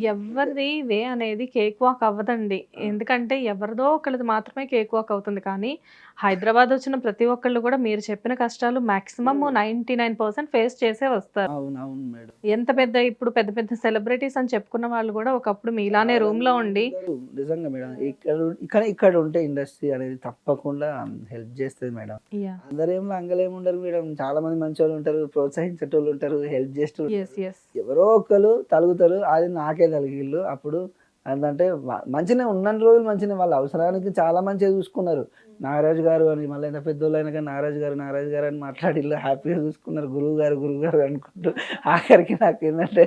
ఎవరిది వే అనేది cake walk అవ్వదండి. ఎందుకంటే ఎవరిదో ఒకళ్ళది మాత్రమే కేక్ వాక్ అవుతుంది. కానీ హైదరాబాద్ వచ్చిన ప్రతి ఒక్కళ్ళు కూడా మీరు చెప్పిన కష్టాలు మాక్సిమమ్ 99% ఫేస్ చేసే వస్తారు. అవునవును మేడం. ఎంత పెద్ద ఇప్పుడు పెద్ద పెద్ద సెలబ్రిటీస్ అని చెప్పుకున్న వాళ్ళు కూడా ఒకప్పుడు మీలానే రూమ్‌లో ఉండి వాళ్ళందరూ నిజంగా మేడం ఇక్కడ ఉంటే ఇండస్ట్రీ అనేది తప్పకుండా హెల్ప్ చేస్తది మేడం. యాహ్! అందరేం లంగలేమి ఉండరు మేడం. చాలా మంది మంచోళ్ళు ఉంటారు, ప్రోత్సహించేటోళ్ళు ఉంటారు, హెల్ప్ చేసేటోళ్ళు యెస్. యెస్. ఎవరో ఒకళ్ళు తలుగుతారు. అది నాకే తలిగిల్లు. అప్పుడు ఏందంటే మంచిగనే ఉన్నన్ని రోజులు మంచిగనే వాళ్ళ అవసరానికి చాలా మంచిగా చూసుకున్నారు. నాగరాజు గారు అని మళ్ళీ ఎంత పెద్దోళ్ళైనా కానీ నాగరాజు గారు అని మాట్లాడిల్లు హ్యాపీగా చూసుకున్నారు. గురువు గారు అనుకుంటూ ఆఖరికి నాకేందంటే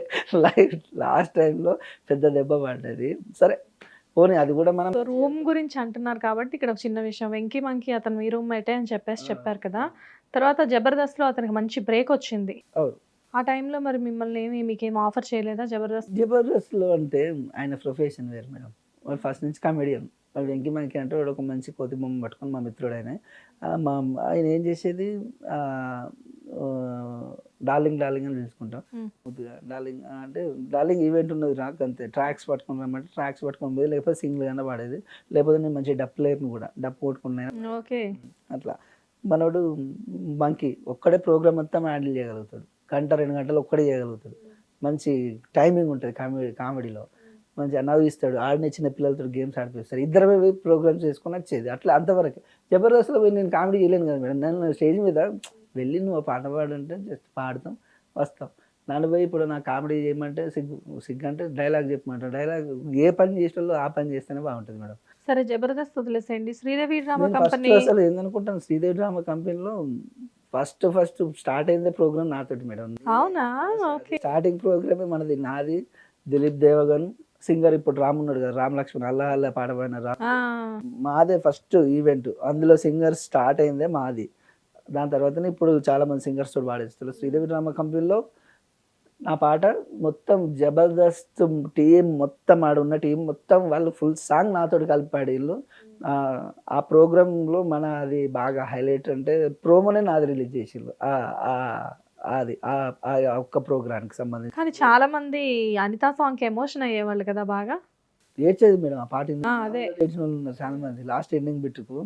లాస్ట్ టైమ్‌లో పెద్ద దెబ్బ పడ్డది. సరే పోనీ అది కూడా మనం సో రూమ్ గురించి అంటున్నారు కాబట్టి ఇక్కడ ఒక చిన్న విషయం. 'వెంకీ మంకీ' అతను మీ రూమ్‌మేటే అని చెప్పారు కదా! తర్వాత 'జబర్దస్త్‌లో' అతనికి మంచి బ్రేక్ వచ్చింది. అవును. ఆ టైంలో మరి మిమ్మల్ని మీకేమి ఆఫర్ చేయలేదా 'జబర్దస్త్'? 'జబర్దస్త్‌లో' అంటే ఆయన ప్రొఫెషన్ వేరు మేడం. వాడు ఫస్ట్ నుంచి కమెడియన్. వాడు 'వెంకీ మంకీ' అంటే వాడొక మంచి కోతి బొమ్మ పట్టుకొని మా మిత్రుడాయన. ఆయన ఏం చేసేది ఆహ్, ఆహ్, డార్లింగ్ అని పిలుచుకుంటాం. హ్మ్. ముద్దుగా అంటే డార్లింగ్ ఈవెంట్ ఉన్నది నాకంతే. ట్రాక్స్ పట్టుకొని రమ్మంటే ట్రాక్స్ పట్టుకొని పోయేది. లేకపోతే సింగిల్‌గానే పాడేది. లేకపోతే నేను మంచిగా డప్పు ప్లేయర్‌ని కూడా. డప్పు కొట్టుకున్నాను. ఓకే. అట్లా. మనోడు మంకీ ఒక్కడే ప్రోగ్రామ్ మొత్తం హ్యాండిల్ చేయగలుగుతాడు. గంట, 2 గంటలు ఒక్కడే చేయగలుగుతాడు. మంచి టైమింగ్ ఉంటది కామెడీలో. మంచిగా నవ్విస్తాడు. ఆడనే చిన్న పిల్లలతోటి గేమ్స్ ఆడిపిస్తాడు. ఇద్దరమే పోయి ప్రోగ్రామ్స్ చేసుకొని వచ్చేది. అట్లా అంతవరకే. జబర్దస్త్‌లో పోయి నేను కామెడీ చేయలేను కదా మేడం. నన్ను స్టేజ్ మీద వెళ్ళి నువ్వు పాట పాడంటే జస్ట్ పాడతాం, వస్తాం. నన్ను పోయి ఇప్పుడు నాకు కామెడీ చేయమంటే సిగ్గంటే డైలాగ్ చెప్పమంటారు. డైలాగ్ ఏ పని చేసేటోళ్ళు ఆ పని చేస్తేనే బాగుంటది మేడం. సరే 'జబర్దస్త్' వదిలేసేయండి. 'శ్రీదేవి డ్రామా నేను ఫస్ట్ కంపెనీ' అసలు ఏందనుకుంటాను శ్రీదేవి డ్రామా కంపెనీలో ఫస్ట్ స్టార్ట్ అయిందే ప్రోగ్రామ్ నాతోటి మేడం. అవునా? ఓకే. స్టార్టింగ్ ప్రోగ్రామే మనది. నాది, దిలీప్ దేవగన్, సింగర్ ఇప్పుడు ఉన్నాడు కదా! రామ్ లక్ష్మణ్ 'అల్లా అల్లా' పాట పాడిన ఆ! మాదే ఫస్ట్ ఈవెంట్. అందులో సింగర్ స్టార్ట్ అయిందే మాది. దాని తర్వాతనే ఇప్పుడు చాలా మంది సింగర్స్ తోటి పాడిస్తారు. శ్రీదేవి డ్రామా కంపెనీలో నా పాట మొత్తం జబర్దస్త్ ఆడున్న టీమ్ మొత్తం వాళ్ళు ఫుల్ సాంగ్ నాతోటి కలిపి పాడిల్లు. ఆ ప్రోగ్రామ్‌లో అది బాగా హైలైట్ అంటే ప్రోమోనే నాది రిలీజ్ చేసిల్లు. అది ఆ ఒక్క ప్రోగ్రామ్‌కి సంబంధించి. కానీ చాలా మంది 'అనిత' సాంగ్‌కి ఎమోషన్ అయ్యేవాళ్ళు కదా బాగా? ఏడ్చేది మేడం ఆ పాట ఇని. ఆ! అదే. ఏడ్చినోళ్ళు ఉన్నారు చాలా మంది. లాస్ట్ ఎండింగ్ బిట్‌కు.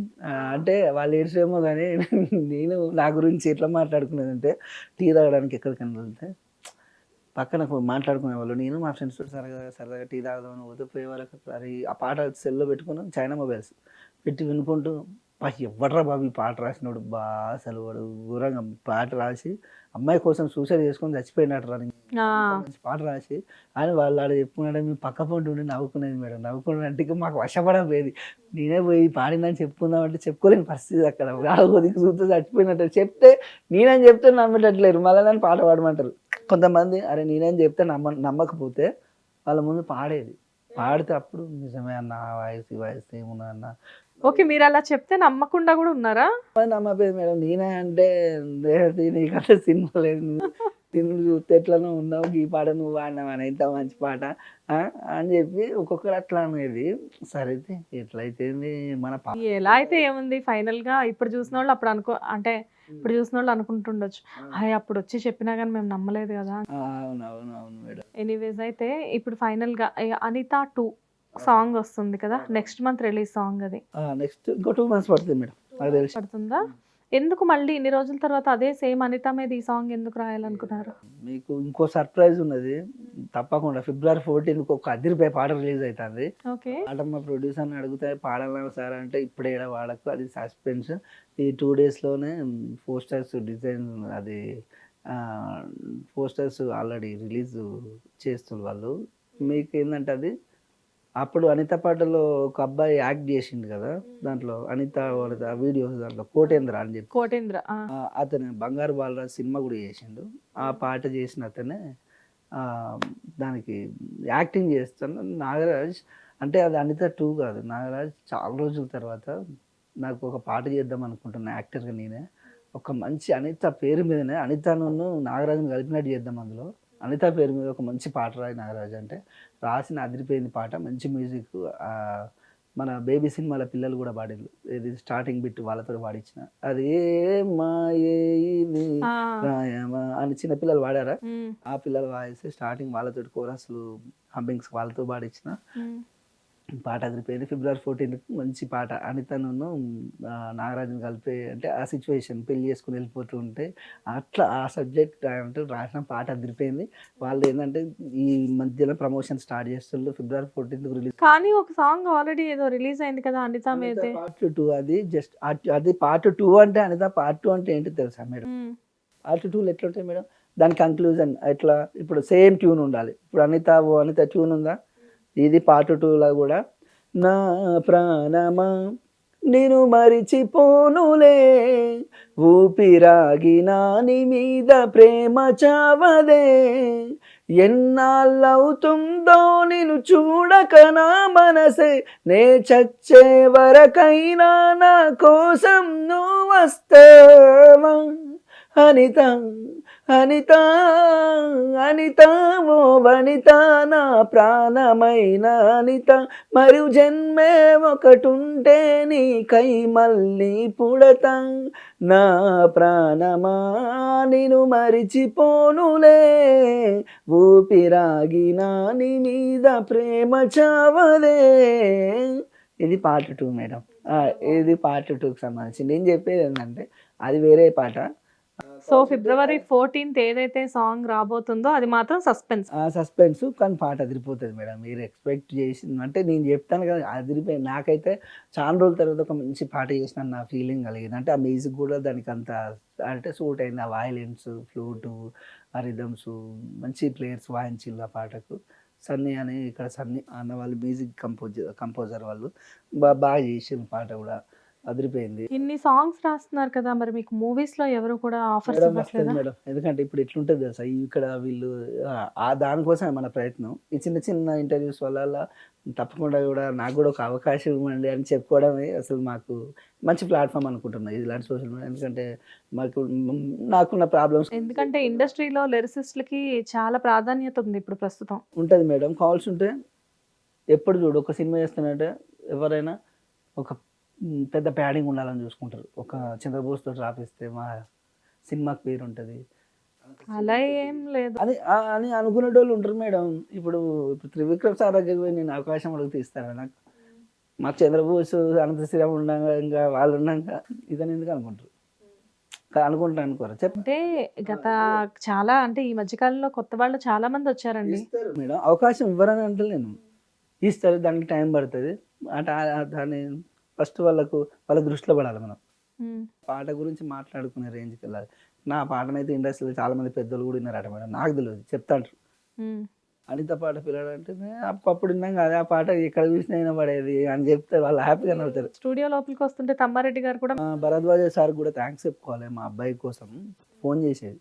అంటే వాళ్ళు ఏడ్చిరేమో గానీ నేను నా గురించి ఎట్లా మాట్లాడుకునేదంటే టీ తాగడానికి ఎక్కడికైనా వెళ్తే పక్కన మాట్లాడుకునేవాళ్ళు. నేను మా ఫ్రెండ్స్ తోటి సరదాగా టీ తాగుదామని పోతే పోయేవాళ్ళకి అరే ఆ పాట సెల్‌లో పెట్టుకొని చైనా మొబైల్స్ పెట్టి వినుకుంటూ ఎవ్వడ్రా బాబు ఈ పాట రాసినోడు అసలు వాడు ఘోరంగా పాట రాసి అమ్మాయి కోసం సూసైడ్ చేసుకొని చచ్చిపోయినట్రా ఆ! మంచి పాట రాసి అని వాళ్ళు ఆడ చెప్పుకున్నాడని మేము పక్క పొంటి ఉండి నవ్వుకునేది మేడం. నవ్వుకున్నాడంటే ఇక మాకు వశపడపోయేది. నేనే పోయి పాడిందని చెప్పుకుందామంటే చెప్పుకోలేని పరిస్థితి అక్కడ. రాకపోతే చూస్తే చచ్చిపోయినట్టు చెప్తే నేనని చెప్తే నమ్మేటట్లేరు. మళ్ళీ నన్ను పాట పాడమంటారు. కొంతమంది అరే నేనేం చెప్తే నమ్మకపోతే వాళ్ళ ముందు పాడేది. పాడితే అప్పుడు నిజమే అన్న ఈ వాయిస్ ఏమున్నా అన్న ఓకే. మీరలా చెప్తే నమ్మకుండా గూడా ఉన్నారా? నమ్మకపోయేది మేడం. నేనే అంటే రేవతి నీకంటే సినిమా లేదు. నిన్ను చూస్తే ఎట్లనో ఉన్నావు. ఈ పాట నువ్వు పాడినావని ఇంత మంచి పాట అని చెప్పి ఒక్కొక్కరు అట్లా అనేది. సరే ఎట్లయితేంది మన ఎలా అయితే ఏముంది ఫైనల్‌గా ఇప్పుడు చూసినోళ్ళు అప్పుడు అంటే ఇప్పుడు చూసినోళ్ళు అనుకుంటుండొచ్చు. హాయ్ అప్పుడొచ్చి చెప్పినా గాని మేము నమ్మలేదు గదా! అవునవును మేడం. ఎనీవేస్ అయితే ఇప్పుడు ఫైనల్‌గా 'అనిత 2' సాంగ్ వస్తుంది కదా! నెక్స్ట్ మంత్ రిలీజ్ సాంగ్ అది. నెక్స్ట్ ఇంకో 2 మంత్స్ పడుతుంది మేడం నాకు తెలిసి. పడుతుందా? ఎందుకు మళ్ళీ ఇన్ని రోజుల తర్వాత అదే సేమ్ 'అనిత' మీద ఈ సాంగ్ ఎందుకు రాయాలనుకున్నారు? మీకు ఇంకో సర్ప్రైజ్ ఉన్నది. తప్పకుండా ఫిబ్రవరి 14కి ఒక అదిరిపోయే పాట రిలీజ్ అయితాంది. ఓకే. పాట మా ప్రొడ్యూసర్‌ని అడిగితే పాడాలా సార్ అంటే ఇప్పుడే ఏడ పాడకు అది సస్పెన్స్. ఈ 2 డేస్‌లోనే పోస్టర్స్ డిజైన్ అది పోస్టర్స్ ఆల్రెడీ రిలీజ్ చేస్తుర్రు వాళ్ళు. మీకేందంటే అది అప్పుడు అనిత పాటలో ఒక అబ్బాయి యాక్ట్ చేసిండు కదా! దాంట్లో అనిత వాళ్ళది ఆ వీడియోస్ దాంట్లో కోటేంద్ర అని చెప్పి. 'కోటేంద్ర' ఆ! అతను 'బంగారు బాలరాజు' సినిమా కూడా చేసిండు. ఆ పాట చేసిన అతనే ఆహ్, దానికి యాక్టింగ్ చేస్తాను. నాగరాజ్ అంటే అది అనిత 2 కాదు. నాగరాజ్ చాలా రోజుల తర్వాత నాకు ఒక పాట చేద్దాం అనుకుంటున్నా యాక్టర్‌గా నేనే. ఒక మంచి అనిత పేరు మీదనే అనితనును నాగరాజుని కలిపినట్టు చేద్దాం అందులో. అనిత పేరు మీద ఒక మంచి పాట రాయి నాగరాజ్ అంటే రాసిన అదిరిపోయింది పాట. మంచి మ్యూజిక్ మన బేబీ సినిమాల పిల్లలు కూడా పాడిండ్రు, ఇది స్టార్టింగ్ బిట్ వాళ్ళతో పాడించిన అది ఏ మాయే ఇది రాయమా అని చిన్న పిల్లలు పాడారా, ఆ పిల్లల వాయిస్ స్టార్టింగ్ వాళ్ళతో కోరస్లు హంబింగ్స్ వాళ్ళతో పాడించిన పాట అదిరిపోయింది. February 14 మంచి పాట అనితను నాగరాజుని కలిపి, అంటే ఆ సిచ్యువేషన్ పెళ్లి చేసుకుని వెళ్ళిపోతూ ఉంటే అట్లా ఆ సబ్జెక్ట్ అంటే రాసిన పాట అదిరిపోయింది. వాళ్ళు ఏంటంటే ఈ మధ్యలో ప్రమోషన్ స్టార్ట్ చేస్తున్నారు, February 14 రిలీజ్. కానీ ఒక సాంగ్ ఆల్రెడీ ఏదో రిలీజ్ అయింది కదా అనిత మీదే. పార్ట్ 2 అది జస్ట్ అది పార్ట్ 2 అంటే అనిత పార్ట్ 2 అంటే ఏంటి తెలుసా మేడం? పార్ట్ 2 ఎట్లుంటాయి మేడం, దాని కంక్లూజన్ ఎట్లా, ఇప్పుడు సేమ్ ట్యూన్ ఉండాలి. ఇప్పుడు అనిత ట్యూన్ ఉందా, ఇది పార్ట్ 2లో కూడా నా ప్రాణమా నేను మరిచిపోనులే ఊపిరాగి నాని మీద ప్రేమ చావదే ఎన్నాళ్ళవుతుందో నిన్ను చూడక నా మనసే నే చచ్చే వరకైనా నా కోసం నువ్వు వస్తావా అనిత అనిత అనిత ఓ వనిత నా ప్రాణమైన అనిత మరి జన్మే ఒకటుంటే నీకై మళ్ళీ పుడతా నా ప్రాణమా నిన్ను మరిచిపోనులే ఊపిరాగి నాని మీద ప్రేమ చావదే. ఇది పార్ట్ 2 మేడం. ఇది పార్ట్ 2కి సంబంధించి నేను చెప్పేది ఏంటంటే అది వేరే పాట. సో February 14 ఏదైతే సాంగ్ రాబోతుందో అది మాత్రం సస్పెన్స్ కానీ పాట అదిరిపోతుంది మేడం. మీరు ఎక్స్పెక్ట్ చేసింది అంటే నేను చెప్తాను కదా అదిరిపోయింది. నాకైతే చాలా రోజుల తర్వాత ఒక మంచి పాట చేసిన నా ఫీలింగ్ కలిగింది. అంటే ఆ మ్యూజిక్ కూడా దానికి అంత అంటే సూట్ అయింది. ఆ వయలిన్స్, ఫ్లూటు, ఆ రిథమ్స్ మంచి ప్లేయర్స్ వాయించిల్లు ఆ పాటకు. సన్నీ అని ఇక్కడ సన్నీ అన్న వాళ్ళు మ్యూజిక్ కంపోజర్ వాళ్ళు బాగా చేసిన పాట కూడా అదిరిపోయింది. ఇన్ని సాంగ్స్ రాస్తున్నారు కదా, మరి మీకు మూవీస్ లో ఎవరు కూడా ఆఫర్స్ ఇవ్వట్లేదా? మేడం ఎందుకంటే ఇప్పుడు ఎట్లుంటుంది తెలుసా, ఇక్కడ వీళ్ళు ఆ దానికోసమే మన ప్రయత్నం. ఈ చిన్న చిన్న ఇంటర్వ్యూస్ వల్ల తప్పకుండా కూడా నాకు కూడా ఒక అవకాశం ఇవ్వండి అని చెప్పుకోవడమే అసలు మాకు మంచి ప్లాట్ఫామ్ అనుకుంటున్నాను ఇలాంటి సోషల్ మీడియా. ఎందుకంటే నాకున్న ప్రాబ్లమ్స్, ఎందుకంటే ఇండస్ట్రీలో లిరిసిస్ట్లకి చాలా ప్రాధాన్యత ఉంది ఇప్పుడు ప్రస్తుతం. ఉంటుంది మేడం. కాల్స్ ఉంటే ఎప్పుడు చూడు ఒక సినిమా చేస్తున్నట్టే ఎవరైనా ఒక పెద్ద ప్యాడింగ్ ఉండాలని చూసుకుంటారు. ఒక చంద్రబోస్తో రాపిస్తే మా సినిమాకి పేరు ఉంటుంది అలా ఏం లేదు అని అనుకునేటోళ్ళు ఉంటారు మేడం. ఇప్పుడు త్రివిక్రమ్ సార్ దగ్గరికి పోయి నేను అవకాశం అడిగితే ఇస్తాను నాకు? మాకు చంద్రబోస్ అనంత శ్రీరామ్ ఉండగా ఇంకా వాళ్ళు ఉన్నాక ఇదని ఎందుకు అనుకుంటారు? అనుకోరు చెప్తే గత చాలా అంటే ఈ మధ్యకాలంలో కొత్త వాళ్ళు చాలా మంది వచ్చారండి మేడం. అవకాశం ఇవ్వరని అంటే నేను ఇస్తారు, దానికి టైం పడుతుంది. అంటే దాన్ని ఫస్ట్ వాళ్ళ దృష్టిలో పడాలి. మనం పాట గురించి మాట్లాడుకునే రేంజ్కి వెళ్ళాలి. నా పాటనైతే ఇండస్ట్రీలో చాలా మంది పెద్దలు కూడా విన్నారట మేడం, నాకు తెలియదు చెప్తాంటారు. అనిత పాట పిల్లడంటే అప్పుడు విన్నాం కదా, ఆ పాట ఎక్కడ చూసినా అయినా పడేది అని చెప్తే వాళ్ళు హ్యాపీగా అవుతారు. స్టూడియో లోపలికి వస్తుంటే తమ్మారెడ్డి గారు కూడా భరద్వాజ సార్ కూడా థ్యాంక్స్ చెప్పుకోవాలి. మా అబ్బాయి కోసం ఫోన్ చేసేది,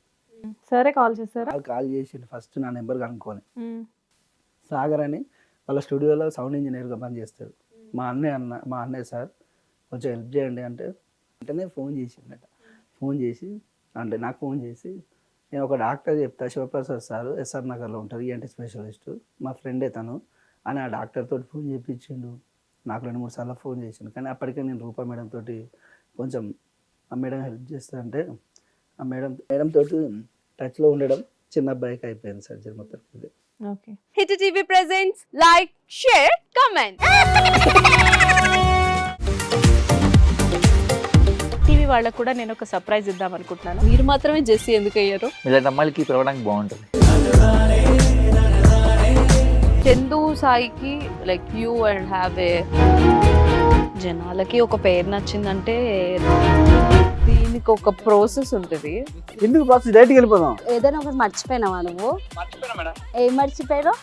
సరే కాల్ చేశారా? కాల్ చేసి ఫస్ట్ నా నెంబర్ కనుక్కొని, సాగర్ అని వాళ్ళ స్టూడియోలో సౌండ్ ఇంజనీర్గా పనిచేస్తాడు. మా అన్నయ్య సార్ కొంచెం హెల్ప్ చేయండి అంటే వెంటనే ఫోన్ చేసిండట. ఫోన్ చేసి అంటే నాకు ఫోన్ చేసి నేను ఒక డాక్టర్ చెప్తా, శివప్రసాద్ సార్ ఎస్ఆర్ నగర్లో ఉంటారు, ఈఎన్టీ స్పెషలిస్టు, మా ఫ్రెండే తను అని ఆ డాక్టర్ తోటి ఫోన్ చేయించిండు. నాకు 2-3 సార్లు ఫోన్ చేసిండు. కానీ అప్పటికే నేను రూపా మేడం తోటి కొంచెం ఆ మేడం హెల్ప్ చేస్తానంటే ఆ మేడం తోటి టచ్లో ఉండడం చిన్న అబ్బాయికి అయిపోయింది సర్జరీ మొత్తం. Okay. Hit TV presents like, share, comment. TV వాళ్ళకు కూడా నేను ఒక సర్ప్రైజ్ ఇద్దాం అనుకుంటున్నాను. మీరు మాత్రమే జెస్సీ ఎందుకు అయ్యారు? ఇలాంటి అమ్మాయిలకి పిలవడానికి బాగుంటుంది. చందు సాయికి like you and have a జనాలకి ఒక పేరు నచ్చిందంటే దీనికి ఒక ప్రాసెస్ ఉంటుంది. ఎందుకు ప్రాసెస్ డైరెక్ట్గా వెళ్ళిపోదాం. ఏదైనా ఒకటి మర్చిపోయినావా నువ్వు? ఏం మర్చిపోయావు?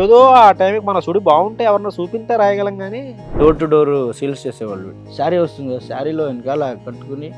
ఏదో ఆ టైంకి మన సుడి బాగుంటే ఎవరన్నా చూపింటే రాయగలం కానీ డోర్ టు డోర్ సేల్స్ చేసేవాళ్ళు. శారీ వస్తుంది, శారీలో వెనకాల కట్టుకుని